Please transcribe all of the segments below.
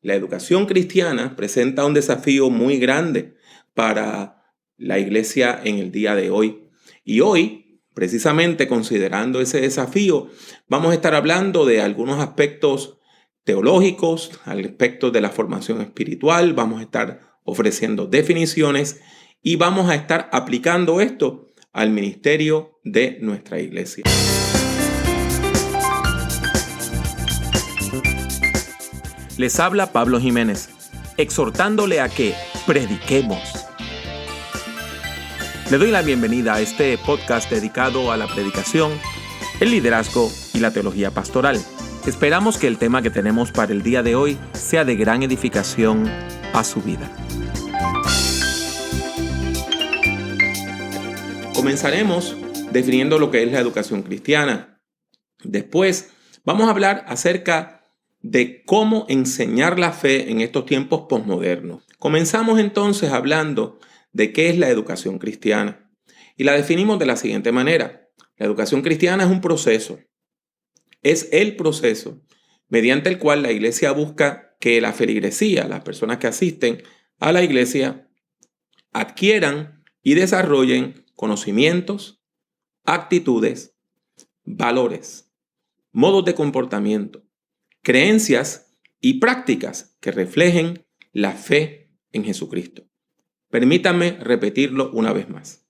La educación cristiana presenta un desafío muy grande para la iglesia en el día de hoy. Y hoy, precisamente considerando ese desafío, vamos a estar hablando de algunos aspectos teológicos, aspectos de la formación espiritual, vamos a estar ofreciendo definiciones y vamos a estar aplicando esto al ministerio de nuestra iglesia. Les habla Pablo Jiménez, exhortándole a que prediquemos. Le doy la bienvenida a este podcast dedicado a la predicación, el liderazgo y la teología pastoral. Esperamos que el tema que tenemos para el día de hoy sea de gran edificación a su vida. Comenzaremos definiendo lo que es la educación cristiana. Después vamos a hablar acerca de cómo enseñar la fe en estos tiempos posmodernos. Comenzamos entonces hablando de qué es la educación cristiana y la definimos de la siguiente manera. La educación cristiana es un proceso. Es el proceso mediante el cual la iglesia busca que la feligresía, las personas que asisten a la iglesia, adquieran y desarrollen conocimientos, actitudes, valores, modos de comportamiento, creencias y prácticas que reflejen la fe en Jesucristo. Permítanme repetirlo una vez más.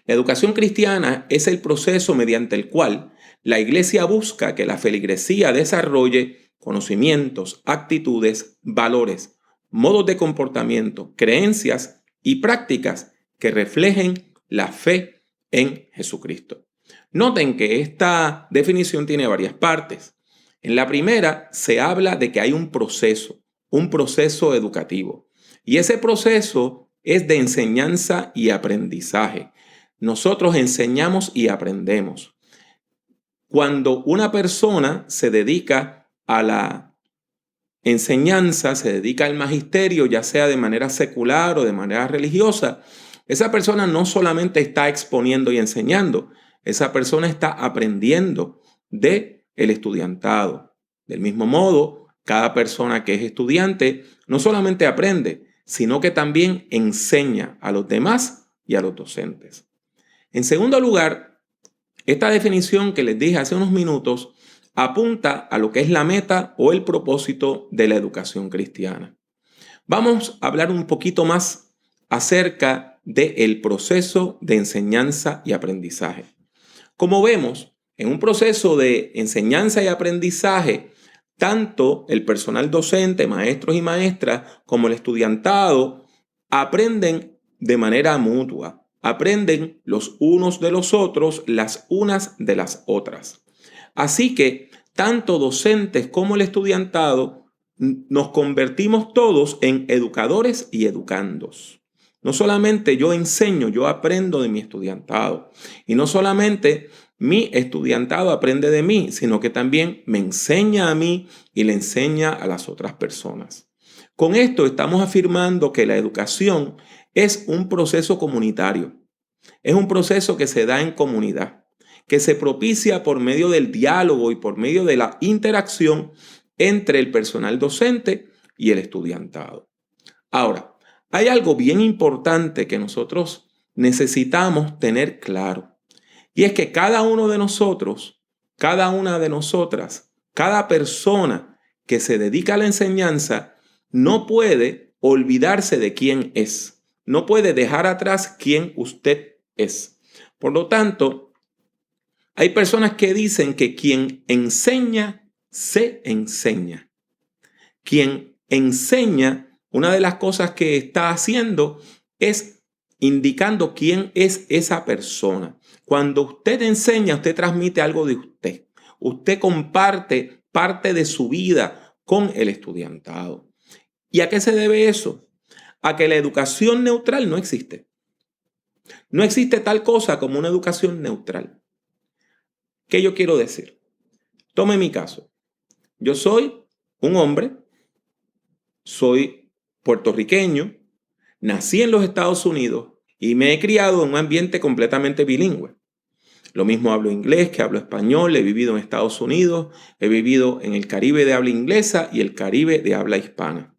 La educación cristiana es el proceso mediante el cual la iglesia busca que la feligresía desarrolle conocimientos, actitudes, valores, modos de comportamiento, creencias y prácticas que reflejen la fe en Jesucristo. Noten que esta definición tiene varias partes. En la primera se habla de que hay un proceso educativo. Y ese proceso es de enseñanza y aprendizaje. Nosotros enseñamos y aprendemos. Cuando una persona se dedica a la enseñanza, se dedica al magisterio, ya sea de manera secular o de manera religiosa, esa persona no solamente está exponiendo y enseñando, esa persona está aprendiendo del estudiantado. Del mismo modo, cada persona que es estudiante no solamente aprende, sino que también enseña a los demás y a los docentes. En segundo lugar, esta definición que les dije hace unos minutos apunta a lo que es la meta o el propósito de la educación cristiana. Vamos a hablar un poquito más acerca del proceso de enseñanza y aprendizaje. Como vemos, en un proceso de enseñanza y aprendizaje, tanto el personal docente, maestros y maestras, como el estudiantado, aprenden de manera mutua. Aprenden los unos de los otros, las unas de las otras. Así que, tanto docentes como el estudiantado, nos convertimos todos en educadores y educandos. No solamente yo enseño, yo aprendo de mi estudiantado. Y no solamente mi estudiantado aprende de mí, sino que también me enseña a mí y le enseña a las otras personas. Con esto estamos afirmando que la educación es un proceso comunitario. Es un proceso que se da en comunidad, que se propicia por medio del diálogo y por medio de la interacción entre el personal docente y el estudiantado. Ahora, hay algo bien importante que nosotros necesitamos tener claro. Y es que cada uno de nosotros, cada una de nosotras, cada persona que se dedica a la enseñanza no puede olvidarse de quién es. No puede dejar atrás quién usted es. Por lo tanto, hay personas que dicen que quien enseña, se enseña. Quien enseña, una de las cosas que está haciendo es indicando quién es esa persona. Cuando usted enseña, usted transmite algo de usted. Usted comparte parte de su vida con el estudiantado. ¿Y a qué se debe eso? A que la educación neutral no existe. No existe tal cosa como una educación neutral. ¿Qué yo quiero decir? Tome mi caso. Yo soy un hombre, soy puertorriqueño, nací en los Estados Unidos y me he criado en un ambiente completamente bilingüe. Lo mismo hablo inglés que hablo español, he vivido en Estados Unidos, he vivido en el Caribe de habla inglesa y el Caribe de habla hispana.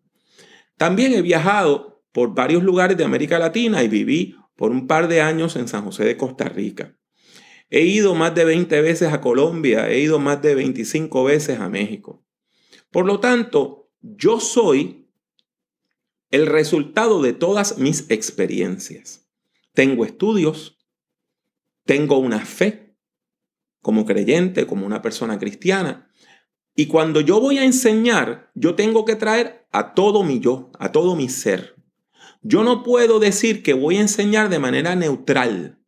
También he viajado por varios lugares de América Latina y viví por un par de años en San José de Costa Rica. He ido más de 20 veces a Colombia, he ido más de 25 veces a México. Por lo tanto, yo soy el resultado de todas mis experiencias. Tengo estudios, tengo una fe como creyente, como una persona cristiana. Y cuando yo voy a enseñar, yo tengo que traer a todo mi yo, a todo mi ser. Yo no puedo decir que voy a enseñar de manera neutral,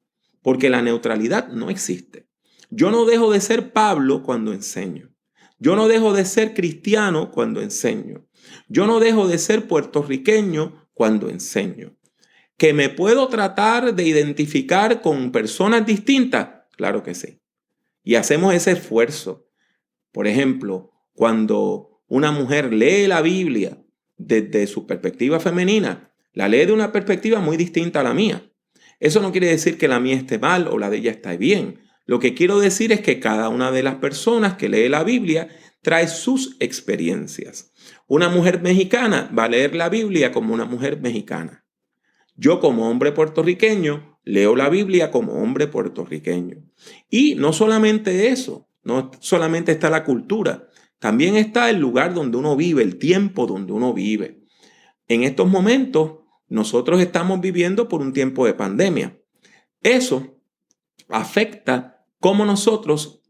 porque la neutralidad no existe. Yo no dejo de ser Pablo cuando enseño. Yo no dejo de ser cristiano cuando enseño. Yo no dejo de ser puertorriqueño cuando enseño. ¿Que me puedo tratar de identificar con personas distintas? Claro que sí. Y hacemos ese esfuerzo. Por ejemplo, cuando una mujer lee la Biblia desde su perspectiva femenina, la lee de una perspectiva muy distinta a la mía. Eso no quiere decir que la mía esté mal o la de ella está bien. Lo que quiero decir es que cada una de las personas que lee la Biblia trae sus experiencias. Una mujer mexicana va a leer la Biblia como una mujer mexicana. Yo como hombre puertorriqueño leo la Biblia como hombre puertorriqueño. Y no solamente eso, no solamente está la cultura, también está el lugar donde uno vive, el tiempo donde uno vive. En estos momentos, nosotros estamos viviendo por un tiempo de pandemia. Eso afecta cómo nosotros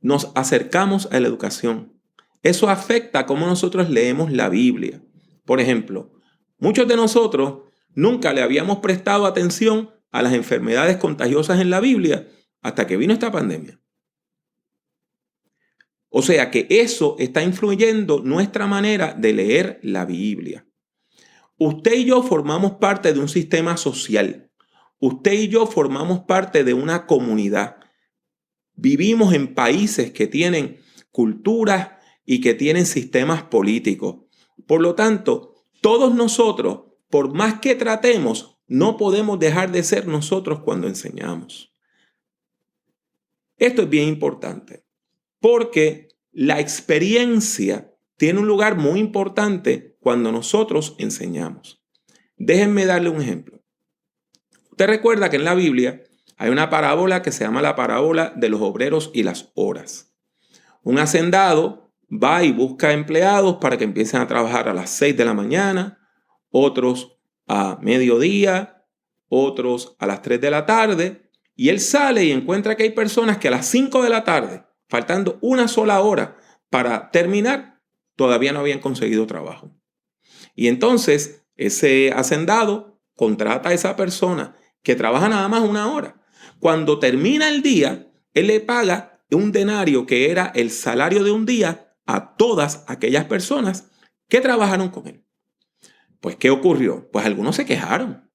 nos acercamos a la educación. Eso afecta cómo nosotros leemos la Biblia. Por ejemplo, muchos de nosotros nunca le habíamos prestado atención a las enfermedades contagiosas en la Biblia hasta que vino esta pandemia. O sea que eso está influyendo nuestra manera de leer la Biblia. Usted y yo formamos parte de un sistema social. Usted y yo formamos parte de una comunidad. Vivimos en países que tienen culturas y que tienen sistemas políticos. Por lo tanto, todos nosotros, por más que tratemos, no podemos dejar de ser nosotros cuando enseñamos. Esto es bien importante porque la experiencia tiene un lugar muy importante cuando nosotros enseñamos. Déjenme darle un ejemplo. Usted recuerda que en la Biblia hay una parábola que se llama la parábola de los obreros y las horas. Un hacendado va y busca empleados para que empiecen a trabajar a las 6 de la mañana, otros a mediodía, otros a las 3 de la tarde, y él sale y encuentra que hay personas que a las 5 de la tarde, faltando una sola hora para terminar, todavía no habían conseguido trabajo. Y entonces ese hacendado contrata a esa persona que trabaja nada más una hora. Cuando termina el día, él le paga un denario que era el salario de un día a todas aquellas personas que trabajaron con él. Pues, ¿qué ocurrió? Pues algunos se quejaron.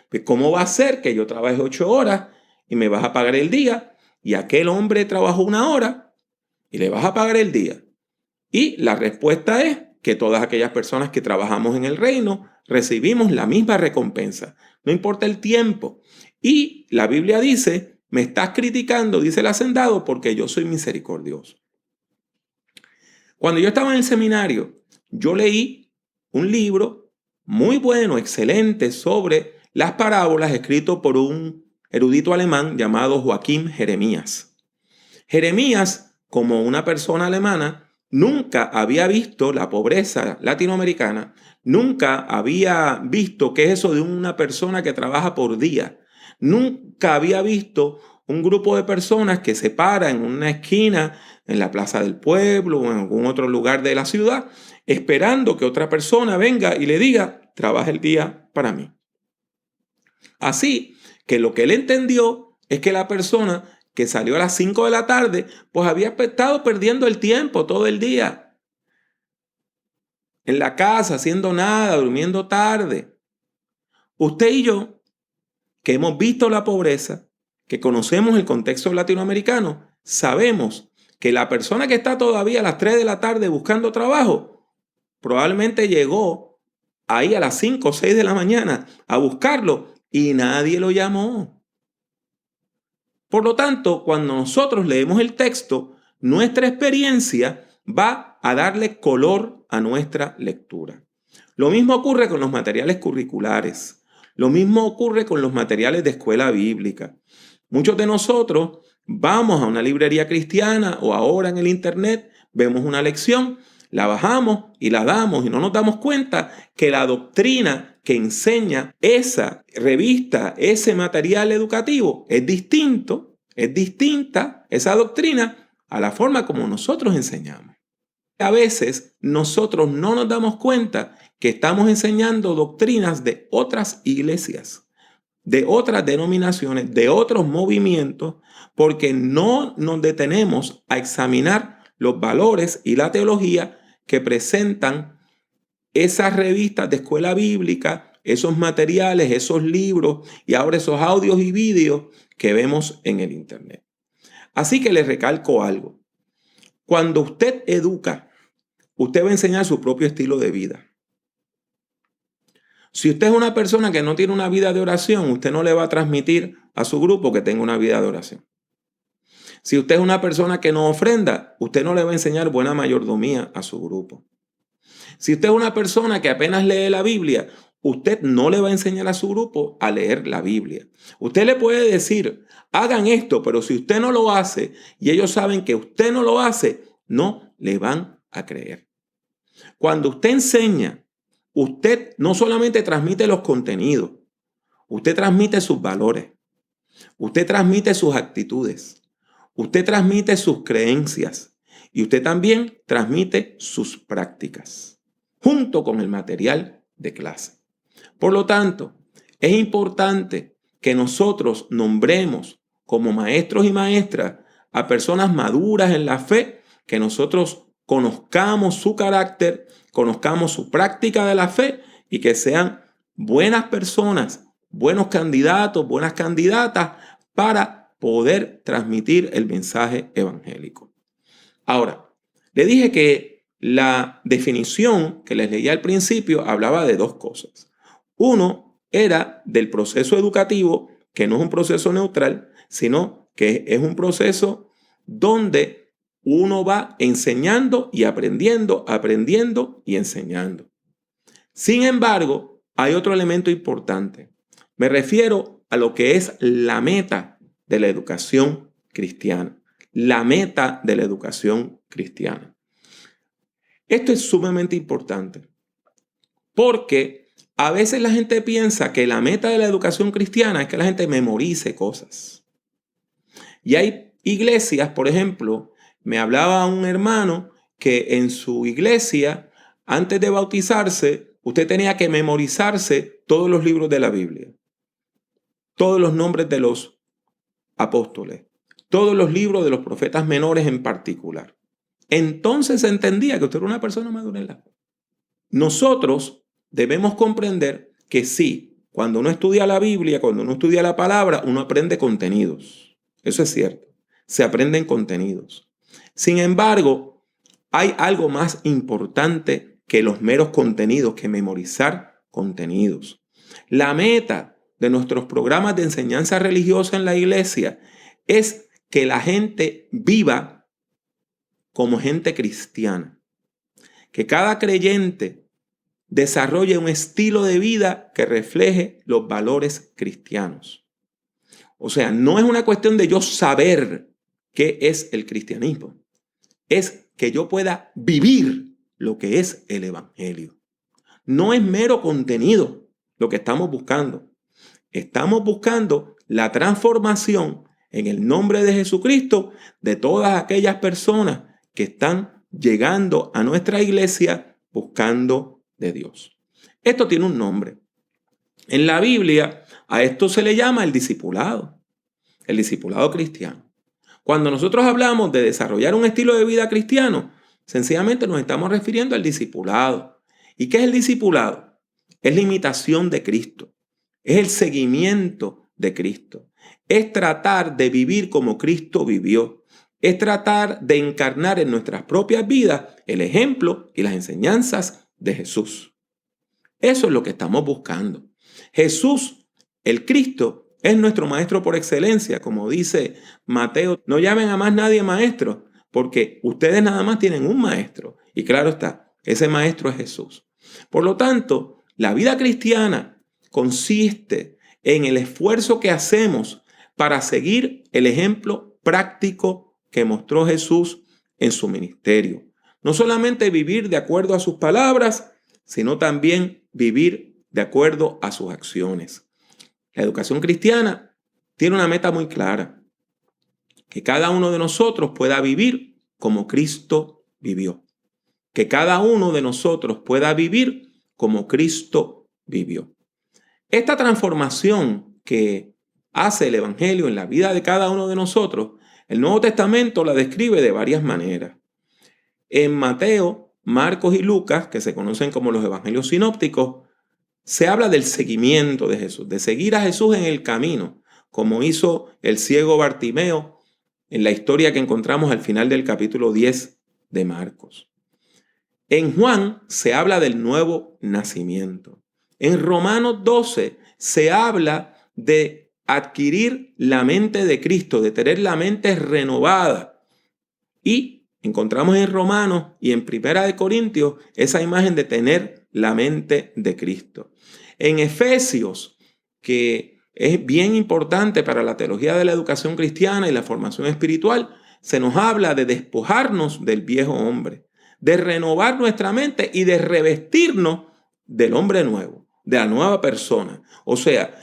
Pues, ¿cómo va a ser que yo trabaje 8 horas y me vas a pagar el día? Y aquel hombre trabajó una hora y le vas a pagar el día. Y la respuesta es que todas aquellas personas que trabajamos en el reino recibimos la misma recompensa. No importa el tiempo. Y la Biblia dice, me estás criticando, dice el hacendado, porque yo soy misericordioso. Cuando yo estaba en el seminario, yo leí un libro muy bueno, excelente, sobre las parábolas escrito por un erudito alemán llamado Joachim Jeremías. Jeremías, como una persona alemana, nunca había visto la pobreza latinoamericana, nunca había visto qué es eso de una persona que trabaja por día, nunca había visto un grupo de personas que se para en una esquina, en la plaza del pueblo o en algún otro lugar de la ciudad, esperando que otra persona venga y le diga, trabaja el día para mí. Así que lo que él entendió es que la persona que salió a las 5 de la tarde, pues había estado perdiendo el tiempo todo el día. En la casa, haciendo nada, durmiendo tarde. Usted y yo, que hemos visto la pobreza, que conocemos el contexto latinoamericano, sabemos que la persona que está todavía a las 3 de la tarde buscando trabajo, probablemente llegó ahí a las 5 o 6 de la mañana a buscarlo y nadie lo llamó. Por lo tanto, cuando nosotros leemos el texto, nuestra experiencia va a darle color a nuestra lectura. Lo mismo ocurre con los materiales curriculares. Lo mismo ocurre con los materiales de escuela bíblica. Muchos de nosotros vamos a una librería cristiana o ahora en el internet, vemos una lección, la bajamos y la damos y no nos damos cuenta que la doctrina que enseña esa revista, ese material educativo, es distinta esa doctrina a la forma como nosotros enseñamos. A veces nosotros no nos damos cuenta que estamos enseñando doctrinas de otras iglesias, de otras denominaciones, de otros movimientos, porque no nos detenemos a examinar los valores y la teología que presentan esas revistas de escuela bíblica, esos materiales, esos libros y ahora esos audios y vídeos que vemos en el internet. Así que les recalco algo. Cuando usted educa, usted va a enseñar su propio estilo de vida. Si usted es una persona que no tiene una vida de oración, usted no le va a transmitir a su grupo que tenga una vida de oración. Si usted es una persona que no ofrenda, usted no le va a enseñar buena mayordomía a su grupo. Si usted es una persona que apenas lee la Biblia, usted no le va a enseñar a su grupo a leer la Biblia. Usted le puede decir, hagan esto, pero si usted no lo hace y ellos saben que usted no lo hace, no le van a creer. Cuando usted enseña, usted no solamente transmite los contenidos, usted transmite sus valores, usted transmite sus actitudes, usted transmite sus creencias y usted también transmite sus prácticas, junto con el material de clase. Por lo tanto, es importante que nosotros nombremos como maestros y maestras a personas maduras en la fe, que nosotros conozcamos su carácter, conozcamos su práctica de la fe y que sean buenas personas, buenos candidatos, buenas candidatas para poder transmitir el mensaje evangélico. Ahora, le dije que la definición que les leí al principio hablaba de dos cosas. Uno era del proceso educativo, que no es un proceso neutral, sino que es un proceso donde uno va enseñando y aprendiendo, aprendiendo y enseñando. Sin embargo, hay otro elemento importante. Me refiero a lo que es la meta de la educación cristiana. La meta de la educación cristiana. Esto es sumamente importante porque a veces la gente piensa que la meta de la educación cristiana es que la gente memorice cosas. Y hay iglesias, por ejemplo, me hablaba un hermano que en su iglesia, antes de bautizarse, usted tenía que memorizarse todos los libros de la Biblia, todos los nombres de los apóstoles, todos los libros de los profetas menores en particular. Entonces se entendía que usted era una persona madura en la fe. Nosotros debemos comprender que sí, cuando uno estudia la Biblia, cuando uno estudia la palabra, uno aprende contenidos. Eso es cierto. Se aprenden contenidos. Sin embargo, hay algo más importante que los meros contenidos, que memorizar contenidos. La meta de nuestros programas de enseñanza religiosa en la iglesia es que la gente viva como gente cristiana. Que cada creyente desarrolle un estilo de vida que refleje los valores cristianos. O sea, no es una cuestión de yo saber qué es el cristianismo. Es que yo pueda vivir lo que es el evangelio. No es mero contenido lo que estamos buscando. Estamos buscando la transformación en el nombre de Jesucristo de todas aquellas personas que están llegando a nuestra iglesia buscando de Dios. Esto tiene un nombre. En la Biblia a esto se le llama el discipulado cristiano. Cuando nosotros hablamos de desarrollar un estilo de vida cristiano, sencillamente nos estamos refiriendo al discipulado. ¿Y qué es el discipulado? Es la imitación de Cristo, es el seguimiento de Cristo, es tratar de vivir como Cristo vivió. Es tratar de encarnar en nuestras propias vidas el ejemplo y las enseñanzas de Jesús. Eso es lo que estamos buscando. Jesús, el Cristo, es nuestro maestro por excelencia. Como dice Mateo, no llamen a más nadie maestro, porque ustedes nada más tienen un maestro. Y claro está, ese maestro es Jesús. Por lo tanto, la vida cristiana consiste en el esfuerzo que hacemos para seguir el ejemplo práctico que mostró Jesús en su ministerio. No solamente vivir de acuerdo a sus palabras, sino también vivir de acuerdo a sus acciones. La educación cristiana tiene una meta muy clara: que cada uno de nosotros pueda vivir como Cristo vivió. Que cada uno de nosotros pueda vivir como Cristo vivió. Esta transformación que hace el Evangelio en la vida de cada uno de nosotros, el Nuevo Testamento la describe de varias maneras. En Mateo, Marcos y Lucas, que se conocen como los Evangelios sinópticos, se habla del seguimiento de Jesús, de seguir a Jesús en el camino, como hizo el ciego Bartimeo en la historia que encontramos al final del capítulo 10 de Marcos. En Juan se habla del nuevo nacimiento. En Romanos 12 se habla de adquirir la mente de Cristo, de tener la mente renovada. Y encontramos en Romanos y en Primera de Corintios esa imagen de tener la mente de Cristo. En Efesios, que es bien importante para la teología de la educación cristiana y la formación espiritual, se nos habla de despojarnos del viejo hombre, de renovar nuestra mente y de revestirnos del hombre nuevo, de la nueva persona. O sea,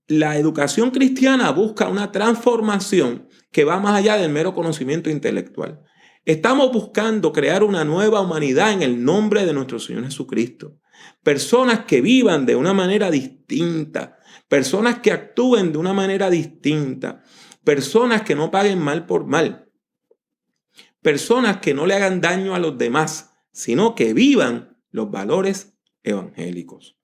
la educación cristiana busca una transformación que va más allá del mero conocimiento intelectual. Estamos buscando crear una nueva humanidad en el nombre de nuestro Señor Jesucristo. Personas que vivan de una manera distinta, personas que actúen de una manera distinta, personas que no paguen mal por mal, personas que no le hagan daño a los demás, sino que vivan los valores evangélicos.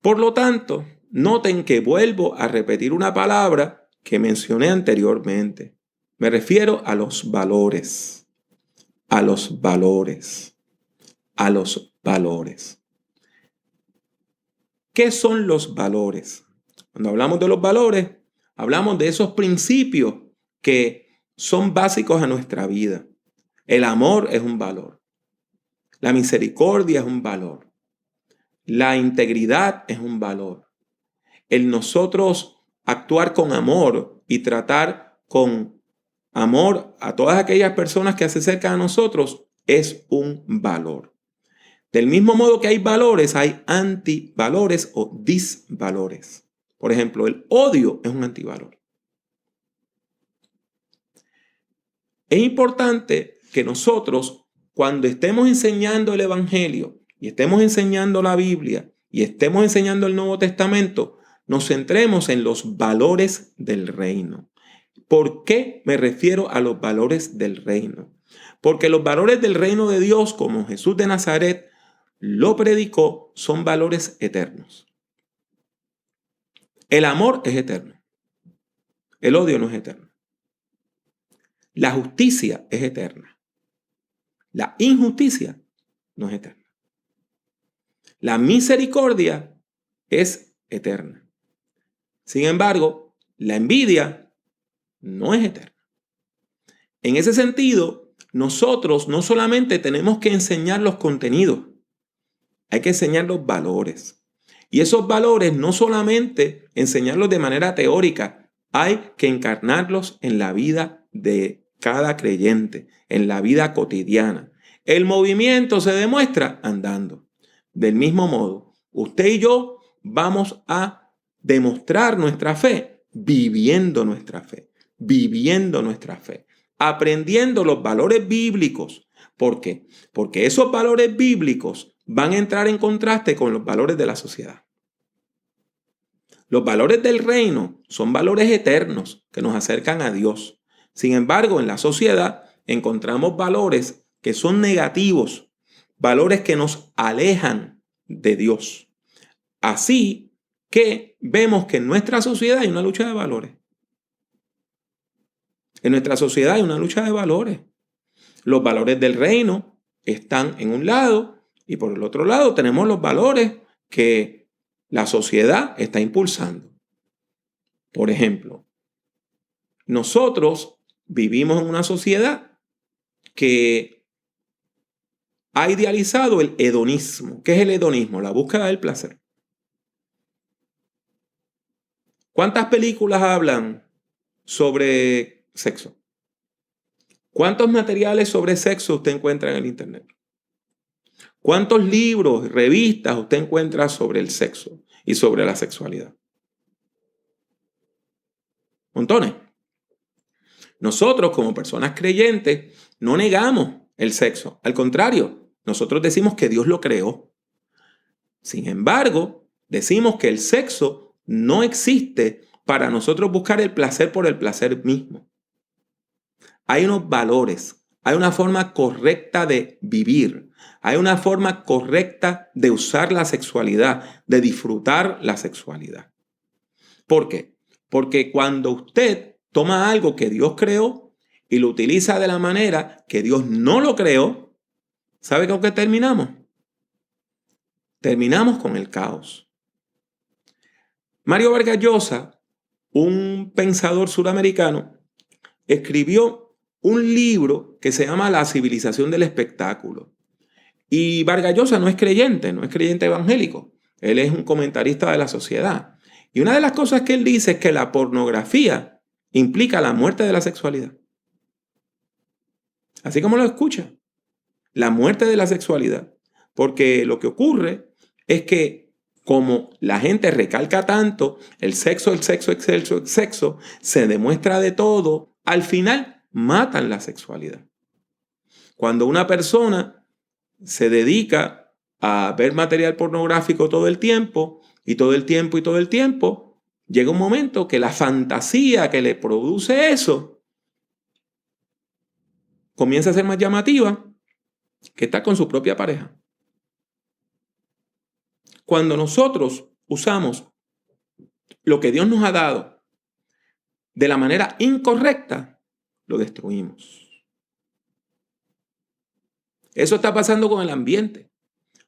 Por lo tanto, noten que vuelvo a repetir una palabra que mencioné anteriormente. Me refiero a los valores, a los valores, a los valores. ¿Qué son los valores? Cuando hablamos de los valores, hablamos de esos principios que son básicos a nuestra vida. El amor es un valor. La misericordia es un valor. La integridad es un valor. El nosotros actuar con amor y tratar con amor a todas aquellas personas que se acercan a nosotros es un valor. Del mismo modo que hay valores, hay antivalores o disvalores. Por ejemplo, el odio es un antivalor. Es importante que nosotros, cuando estemos enseñando el Evangelio y estemos enseñando la Biblia y estemos enseñando el Nuevo Testamento, nos centremos en los valores del reino. ¿Por qué me refiero a los valores del reino? Porque los valores del reino de Dios, como Jesús de Nazaret lo predicó, son valores eternos. El amor es eterno. El odio no es eterno. La justicia es eterna. La injusticia no es eterna. La misericordia es eterna. Sin embargo, la envidia no es eterna. En ese sentido, nosotros no solamente tenemos que enseñar los contenidos, hay que enseñar los valores. Y esos valores no solamente enseñarlos de manera teórica, hay que encarnarlos en la vida de cada creyente, en la vida cotidiana. El movimiento se demuestra andando. Del mismo modo, usted y yo vamos a demostrar nuestra fe viviendo nuestra fe, viviendo nuestra fe, aprendiendo los valores bíblicos. ¿Por qué? Porque esos valores bíblicos van a entrar en contraste con los valores de la sociedad. Los valores del reino son valores eternos que nos acercan a Dios. Sin embargo, en la sociedad encontramos valores que son negativos, valores que nos alejan de Dios. Así que vemos que en nuestra sociedad hay una lucha de valores. En nuestra sociedad hay una lucha de valores. Los valores del reino están en un lado y por el otro lado tenemos los valores que la sociedad está impulsando. Por ejemplo, nosotros vivimos en una sociedad que ha idealizado el hedonismo. ¿Qué es el hedonismo? La búsqueda del placer. ¿Cuántas películas hablan sobre sexo? ¿Cuántos materiales sobre sexo usted encuentra en el internet? ¿Cuántos libros, revistas usted encuentra sobre el sexo y sobre la sexualidad? Montones. Nosotros, como personas creyentes, no negamos el sexo. Al contrario, nosotros decimos que Dios lo creó. Sin embargo, decimos que el sexo no existe para nosotros buscar el placer por el placer mismo. Hay unos valores, hay una forma correcta de vivir, hay una forma correcta de usar la sexualidad, de disfrutar la sexualidad. ¿Por qué? Porque cuando usted toma algo que Dios creó y lo utiliza de la manera que Dios no lo creó, ¿sabe con qué terminamos? Terminamos con el caos. Mario Vargas Llosa, un pensador suramericano, escribió un libro que se llama La civilización del espectáculo. Y Vargas Llosa no es creyente evangélico. Él es un comentarista de la sociedad. Y una de las cosas que él dice es que la pornografía implica la muerte de la sexualidad. Así como lo escucha, la muerte de la sexualidad. Porque lo que ocurre es que como la gente recalca tanto, el sexo, se demuestra de todo, al final matan la sexualidad. Cuando una persona se dedica a ver material pornográfico todo el tiempo, llega un momento que la fantasía que le produce eso comienza a ser más llamativa que estar con su propia pareja. Cuando nosotros usamos lo que Dios nos ha dado de la manera incorrecta, lo destruimos. Eso está pasando con el ambiente.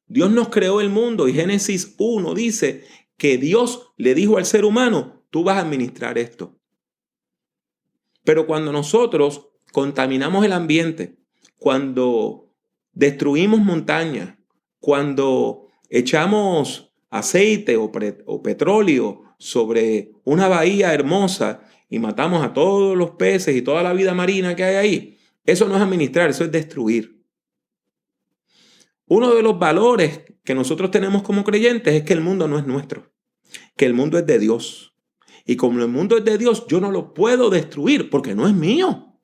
Dios nos creó el mundo y Génesis 1 dice que Dios le dijo al ser humano, tú vas a administrar esto. Pero cuando nosotros contaminamos el ambiente, cuando destruimos montañas, cuando echamos aceite o petróleo sobre una bahía hermosa y matamos a todos los peces y toda la vida marina que hay ahí, eso no es administrar, eso es destruir. Uno de los valores que nosotros tenemos como creyentes es que el mundo no es nuestro, que el mundo es de Dios. Y como el mundo es de Dios, yo no lo puedo destruir porque no es mío.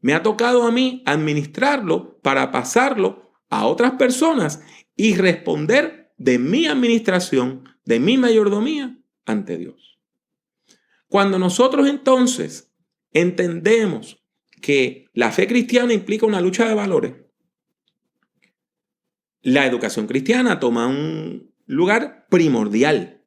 Me ha tocado a mí administrarlo para pasarlo a otras personas y responder de mi administración, de mi mayordomía ante Dios. Cuando nosotros entonces entendemos que la fe cristiana implica una lucha de valores, la educación cristiana toma un lugar primordial,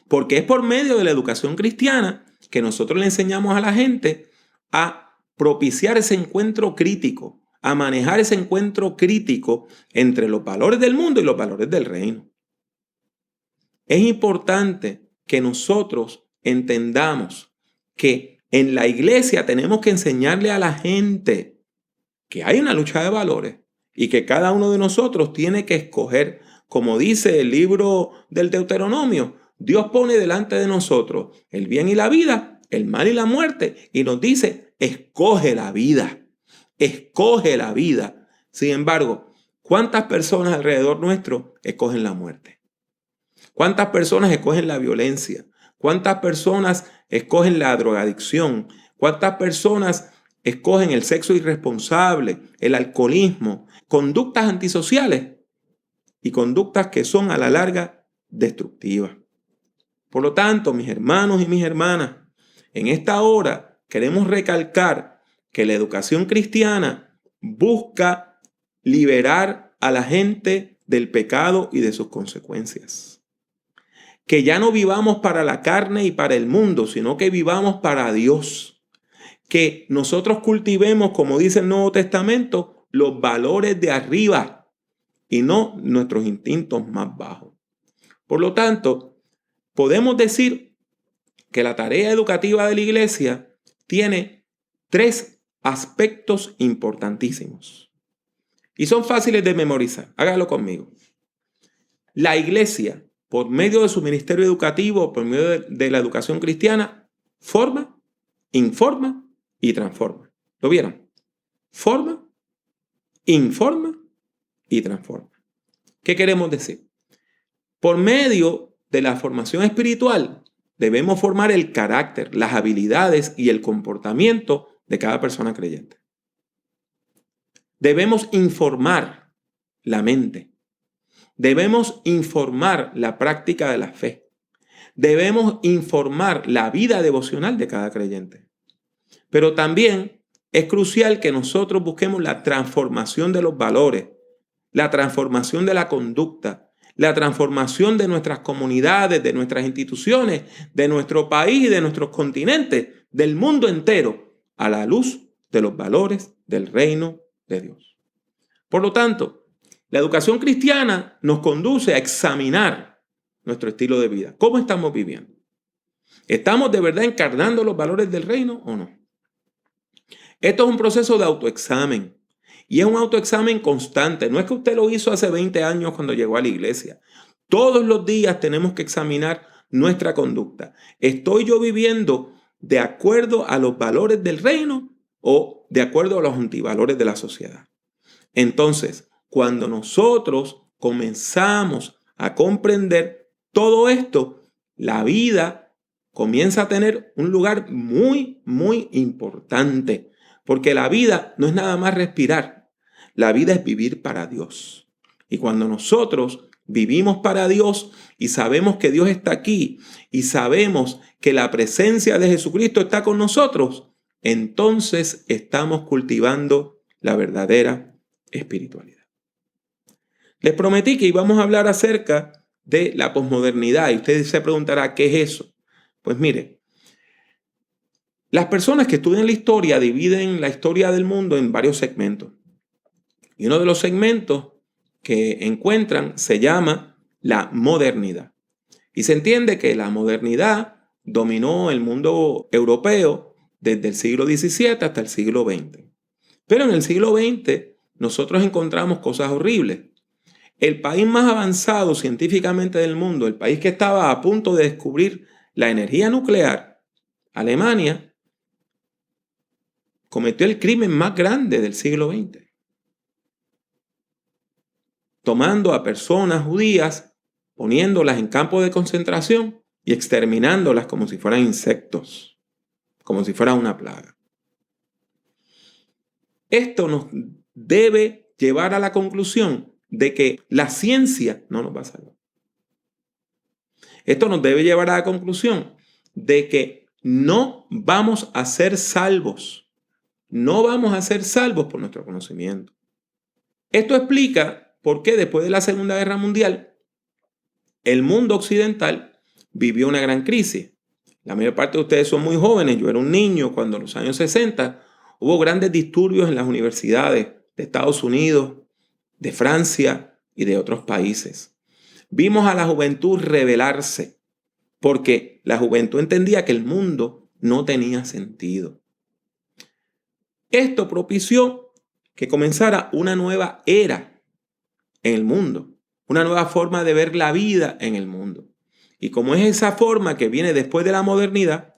porque es por medio de la educación cristiana que nosotros le enseñamos a la gente a propiciar ese encuentro crítico, a manejar ese encuentro crítico entre los valores del mundo y los valores del reino. Es importante que nosotros entendamos que en la iglesia tenemos que enseñarle a la gente que hay una lucha de valores y que cada uno de nosotros tiene que escoger, como dice el libro del Deuteronomio, Dios pone delante de nosotros el bien y la vida, el mal y la muerte, y nos dice, escoge la vida, escoge la vida. Sin embargo, ¿cuántas personas alrededor nuestro escogen la muerte? ¿Cuántas personas escogen la violencia? ¿Cuántas personas escogen la drogadicción? ¿Cuántas personas escogen el sexo irresponsable, el alcoholismo, conductas antisociales y conductas que son a la larga destructivas? Por lo tanto, mis hermanos y mis hermanas, en esta hora queremos recalcar que la educación cristiana busca liberar a la gente del pecado y de sus consecuencias. Que ya no vivamos para la carne y para el mundo, sino que vivamos para Dios. Que nosotros cultivemos, como dice el Nuevo Testamento, los valores de arriba y no nuestros instintos más bajos. Por lo tanto, podemos decir que la tarea educativa de la iglesia tiene 3 aspectos importantísimos. Y son fáciles de memorizar. Hágalo conmigo. La iglesia, por medio de su ministerio educativo, por medio de la educación cristiana, forma, informa y transforma. ¿Lo vieron? Forma, informa y transforma. ¿Qué queremos decir? Por medio de la formación espiritual, debemos formar el carácter, las habilidades y el comportamiento de cada persona creyente. Debemos informar la mente. Debemos informar la práctica de la fe. Debemos informar la vida devocional de cada creyente. Pero también es crucial que nosotros busquemos la transformación de los valores, la transformación de la conducta, la transformación de nuestras comunidades, de nuestras instituciones, de nuestro país y de nuestros continentes, del mundo entero, a la luz de los valores del reino de Dios. Por lo tanto, la educación cristiana nos conduce a examinar nuestro estilo de vida. ¿Cómo estamos viviendo? ¿Estamos de verdad encarnando los valores del reino o no? Esto es un proceso de autoexamen. Y es un autoexamen constante. No es que usted lo hizo hace 20 años cuando llegó a la iglesia. Todos los días tenemos que examinar nuestra conducta. ¿Estoy yo viviendo de acuerdo a los valores del reino o de acuerdo a los antivalores de la sociedad? Entonces, cuando nosotros comenzamos a comprender todo esto, la vida comienza a tener un lugar muy, muy importante. Porque la vida no es nada más respirar. La vida es vivir para Dios. Y cuando nosotros vivimos para Dios y sabemos que Dios está aquí y sabemos que la presencia de Jesucristo está con nosotros, entonces estamos cultivando la verdadera espiritualidad. Les prometí que íbamos a hablar acerca de la posmodernidad y usted se preguntará, ¿qué es eso? Pues mire, las personas que estudian la historia dividen la historia del mundo en varios segmentos. Y uno de los segmentos que encuentran se llama la modernidad. Y se entiende que la modernidad dominó el mundo europeo desde el siglo XVII hasta el siglo XX. Pero en el siglo XX nosotros encontramos cosas horribles. El país más avanzado científicamente del mundo, el país que estaba a punto de descubrir la energía nuclear, Alemania, cometió el crimen más grande del siglo XX, tomando a personas judías, poniéndolas en campos de concentración y exterminándolas como si fueran insectos, como si fuera una plaga. Esto nos debe llevar a la conclusión de que la ciencia no nos va a salvar. Esto nos debe llevar a la conclusión de que no vamos a ser salvos. No vamos a ser salvos por nuestro conocimiento. Esto explica por qué después de la Segunda Guerra Mundial, el mundo occidental vivió una gran crisis. La mayor parte de ustedes son muy jóvenes. Yo era un niño cuando en los años 60 hubo grandes disturbios en las universidades de Estados Unidos, de Francia y de otros países. Vimos a la juventud rebelarse porque la juventud entendía que el mundo no tenía sentido. Esto propició que comenzara una nueva era en el mundo, una nueva forma de ver la vida en el mundo. Y como es esa forma que viene después de la modernidad,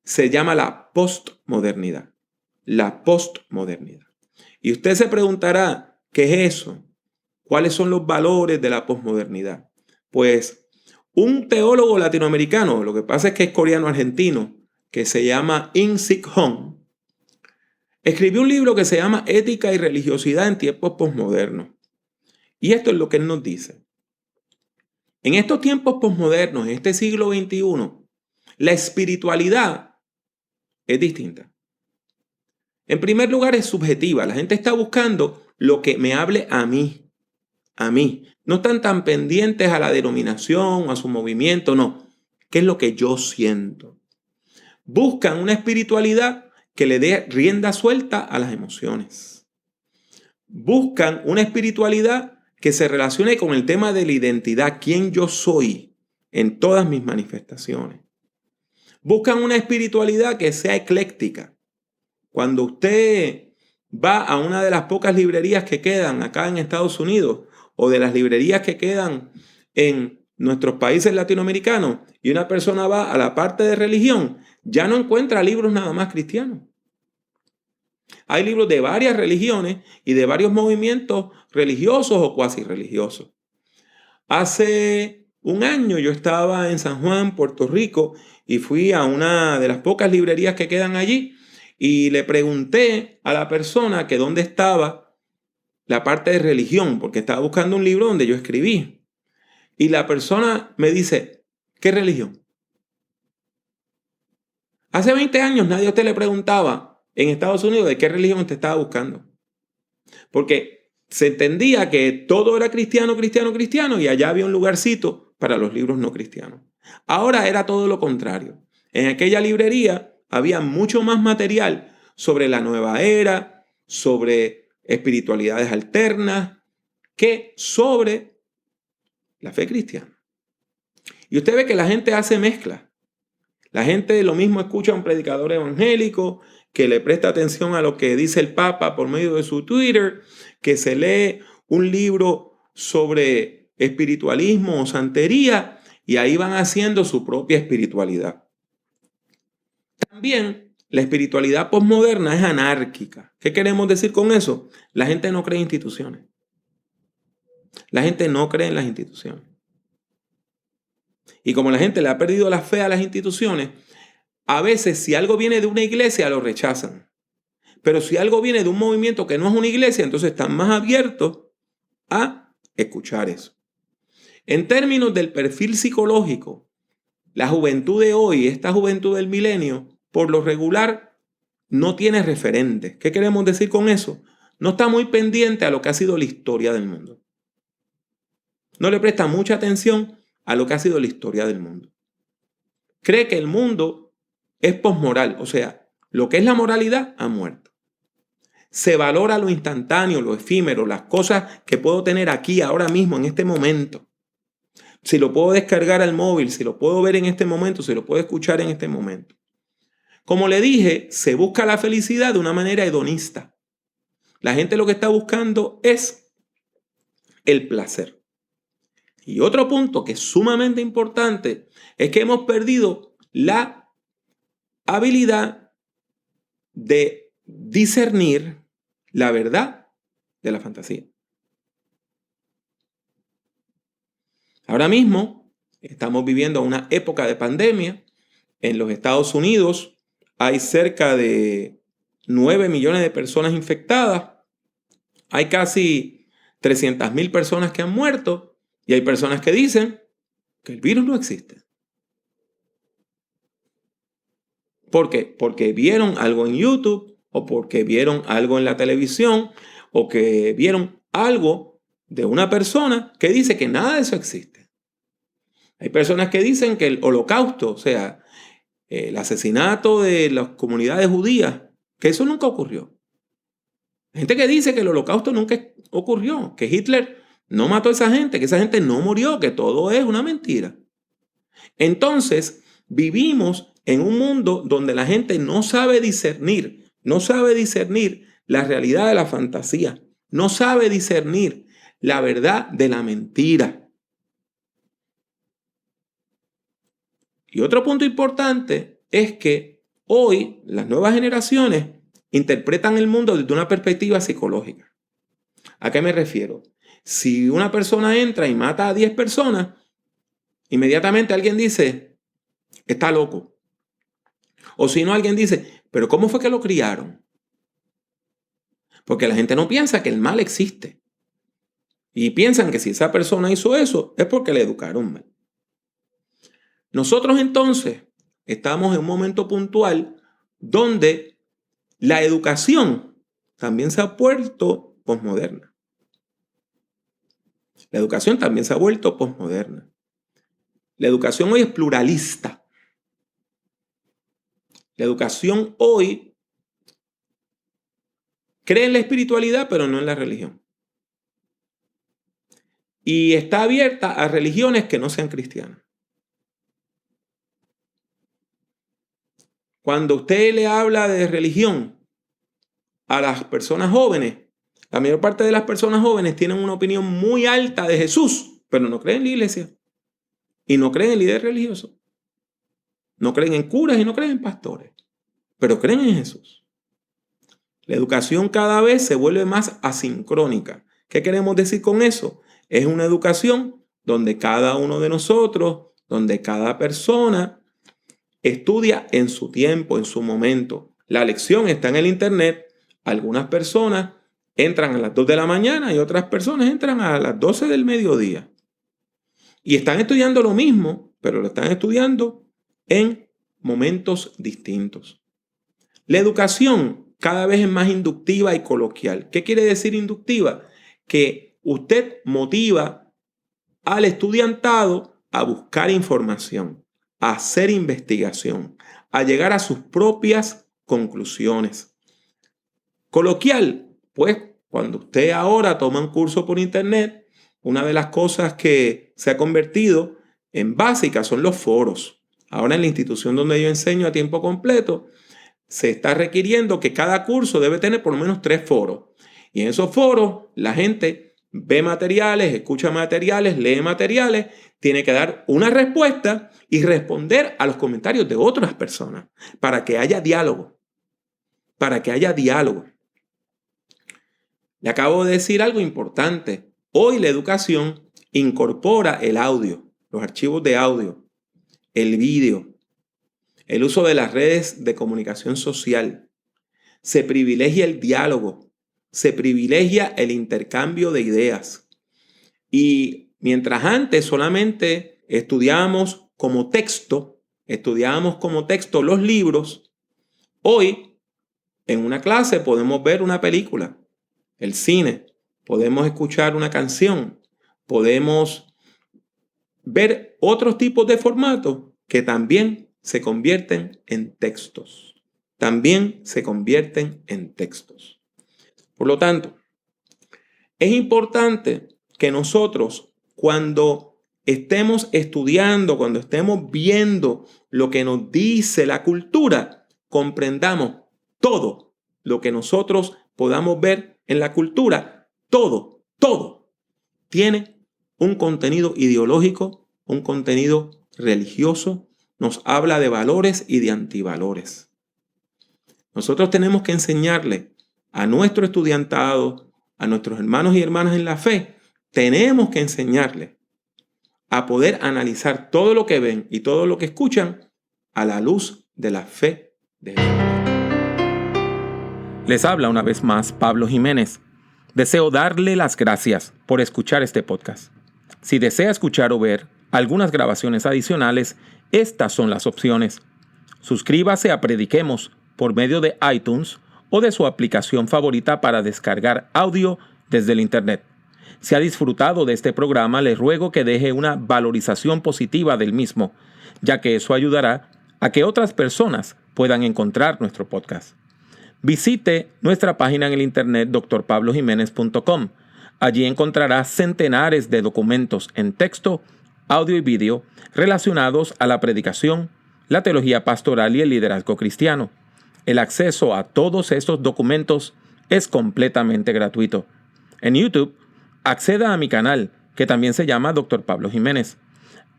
se llama la postmodernidad. La postmodernidad. Y usted se preguntará, ¿qué es eso? ¿Cuáles son los valores de la posmodernidad? Pues un teólogo latinoamericano, lo que pasa es que es coreano-argentino, que se llama In-Sik Hong, escribió un libro que se llama Ética y Religiosidad en tiempos posmodernos. Y esto es lo que él nos dice. En estos tiempos posmodernos, en este siglo XXI, la espiritualidad es distinta. En primer lugar, es subjetiva. La gente está buscando lo que me hable a mí. A mí. No están tan pendientes a la denominación, a su movimiento, no. ¿Qué es lo que yo siento? Buscan una espiritualidad que le dé rienda suelta a las emociones. Buscan una espiritualidad que se relacione con el tema de la identidad, quién yo soy en todas mis manifestaciones. Buscan una espiritualidad que sea ecléctica. Cuando usted va a una de las pocas librerías que quedan acá en Estados Unidos o de las librerías que quedan en nuestros países latinoamericanos y una persona va a la parte de religión, ya no encuentra libros nada más cristianos. Hay libros de varias religiones y de varios movimientos religiosos o cuasi religiosos. Hace un año yo estaba en San Juan, Puerto Rico, y fui a una de las pocas librerías que quedan allí y le pregunté a la persona que dónde estaba la parte de religión, porque estaba buscando un libro donde yo escribí. Y la persona me dice, ¿qué religión? Hace 20 años nadie a usted le preguntaba en Estados Unidos de qué religión usted estaba buscando. Porque se entendía que todo era cristiano, cristiano, cristiano y allá había un lugarcito para los libros no cristianos. Ahora era todo lo contrario. En aquella librería había mucho más material sobre la nueva era, sobre espiritualidades alternas, que sobre la fe cristiana. Y usted ve que la gente hace mezcla. La gente lo mismo escucha a un predicador evangélico que le presta atención a lo que dice el Papa por medio de su Twitter, que se lee un libro sobre espiritualismo o santería y ahí van haciendo su propia espiritualidad. También la espiritualidad posmoderna es anárquica. ¿Qué queremos decir con eso? La gente no cree en instituciones. La gente no cree en las instituciones. Y como la gente le ha perdido la fe a las instituciones, a veces si algo viene de una iglesia lo rechazan. Pero si algo viene de un movimiento que no es una iglesia, entonces están más abiertos a escuchar eso. En términos del perfil psicológico, la juventud de hoy, esta juventud del milenio, por lo regular no tiene referentes. ¿Qué queremos decir con eso? No está muy pendiente a lo que ha sido la historia del mundo. No le presta mucha atención a lo que ha sido la historia del mundo. Cree que el mundo es posmoral, o sea, lo que es la moralidad ha muerto. Se valora lo instantáneo, lo efímero, las cosas que puedo tener aquí, ahora mismo, en este momento. Si lo puedo descargar al móvil, si lo puedo ver en este momento, si lo puedo escuchar en este momento. Como le dije, se busca la felicidad de una manera hedonista. La gente lo que está buscando es el placer. Y otro punto que es sumamente importante es que hemos perdido la habilidad de discernir la verdad de la fantasía. Ahora mismo estamos viviendo una época de pandemia. En los Estados Unidos hay cerca de 9 millones de personas infectadas. Hay casi 300,000 personas que han muerto. Y hay personas que dicen que el virus no existe. ¿Por qué? Porque vieron algo en YouTube o porque vieron algo en la televisión o que vieron algo de una persona que dice que nada de eso existe. Hay personas que dicen que el holocausto, o sea, el asesinato de las comunidades judías, que eso nunca ocurrió. Hay gente que dice que el holocausto nunca ocurrió, que Hitler no mató a esa gente, que esa gente no murió, que todo es una mentira. Entonces, vivimos en un mundo donde la gente no sabe discernir la realidad de la fantasía, no sabe discernir la verdad de la mentira. Y otro punto importante es que hoy las nuevas generaciones interpretan el mundo desde una perspectiva psicológica. ¿A qué me refiero? Si una persona entra y mata a 10 personas, inmediatamente alguien dice, está loco. O si no, alguien dice, pero ¿cómo fue que lo criaron? Porque la gente no piensa que el mal existe. Y piensan que si esa persona hizo eso, es porque le educaron mal. Nosotros entonces estamos en un momento puntual donde la educación también se ha vuelto posmoderna. La educación también se ha vuelto posmoderna. La educación hoy es pluralista. La educación hoy cree en la espiritualidad, pero no en la religión. Y está abierta a religiones que no sean cristianas. Cuando usted le habla de religión, a las personas jóvenes, la mayor parte de las personas jóvenes tienen una opinión muy alta de Jesús, pero no creen en la iglesia y no creen en líderes religiosos. No creen en curas y no creen en pastores, pero creen en Jesús. La educación cada vez se vuelve más asincrónica. ¿Qué queremos decir con eso? Es una educación donde cada uno de nosotros, donde cada persona estudia en su tiempo, en su momento. La lección está en el internet. Algunas personas entran a las 2 de la mañana y otras personas entran a las 12 del mediodía. Y están estudiando lo mismo, pero lo están estudiando en momentos distintos. La educación cada vez es más inductiva y coloquial. ¿Qué quiere decir inductiva? Que usted motiva al estudiantado a buscar información, a hacer investigación, a llegar a sus propias conclusiones. Coloquial, pues cuando usted ahora toma un curso por internet, una de las cosas que se ha convertido en básica son los foros. Ahora en la institución donde yo enseño a tiempo completo, se está requiriendo que cada curso debe tener por lo menos 3 foros. Y en esos foros la gente ve materiales, escucha materiales, lee materiales, tiene que dar una respuesta y responder a los comentarios de otras personas para que haya diálogo. Para que haya diálogo. Le acabo de decir algo importante. Hoy la educación incorpora el audio, los archivos de audio, el vídeo, el uso de las redes de comunicación social. Se privilegia el diálogo, se privilegia el intercambio de ideas. Y mientras antes solamente estudiábamos como texto los libros, hoy en una clase podemos ver una película, el cine, podemos escuchar una canción, podemos ver otros tipos de formatos que también se convierten en textos. Por lo tanto, es importante que nosotros, cuando estemos estudiando, cuando estemos viendo lo que nos dice la cultura, comprendamos todo lo que nosotros podamos ver en la cultura. Todo tiene un contenido ideológico, un contenido religioso, nos habla de valores y de antivalores. Nosotros tenemos que enseñarle a nuestro estudiantado, a nuestros hermanos y hermanas en la fe, tenemos que enseñarle a poder analizar todo lo que ven y todo lo que escuchan a la luz de la fe de Jesús. Les habla una vez más Pablo Jiménez. Deseo darle las gracias por escuchar este podcast. Si desea escuchar o ver algunas grabaciones adicionales, estas son las opciones. Suscríbase a Prediquemos por medio de iTunes o de su aplicación favorita para descargar audio desde el internet. Si ha disfrutado de este programa, le ruego que deje una valorización positiva del mismo, ya que eso ayudará a que otras personas puedan encontrar nuestro podcast. Visite nuestra página en el internet drpablojimenez.com. Allí encontrará centenares de documentos en texto, audio y vídeo relacionados a la predicación, la teología pastoral y el liderazgo cristiano. El acceso a todos estos documentos es completamente gratuito. En YouTube, acceda a mi canal, que también se llama Dr. Pablo Jiménez.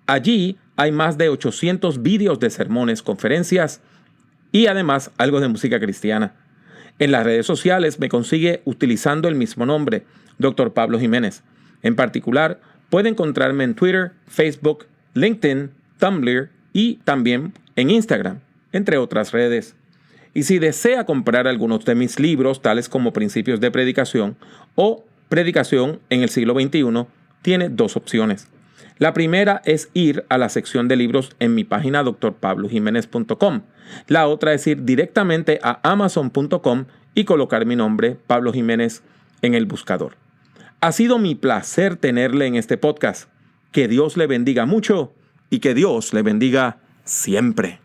Allí hay más de 800 vídeos de sermones, conferencias y además algo de música cristiana. En las redes sociales me consigue utilizando el mismo nombre, Dr. Pablo Jiménez. En particular, puede encontrarme en Twitter, Facebook, LinkedIn, Tumblr y también en Instagram, entre otras redes. Y si desea comprar algunos de mis libros, tales como Principios de Predicación o Predicación en el siglo XXI, tiene 2 opciones. La primera es ir a la sección de libros en mi página drpablojimenez.com. La otra es ir directamente a amazon.com y colocar mi nombre, Pablo Jiménez, en el buscador. Ha sido mi placer tenerle en este podcast. Que Dios le bendiga mucho y que Dios le bendiga siempre.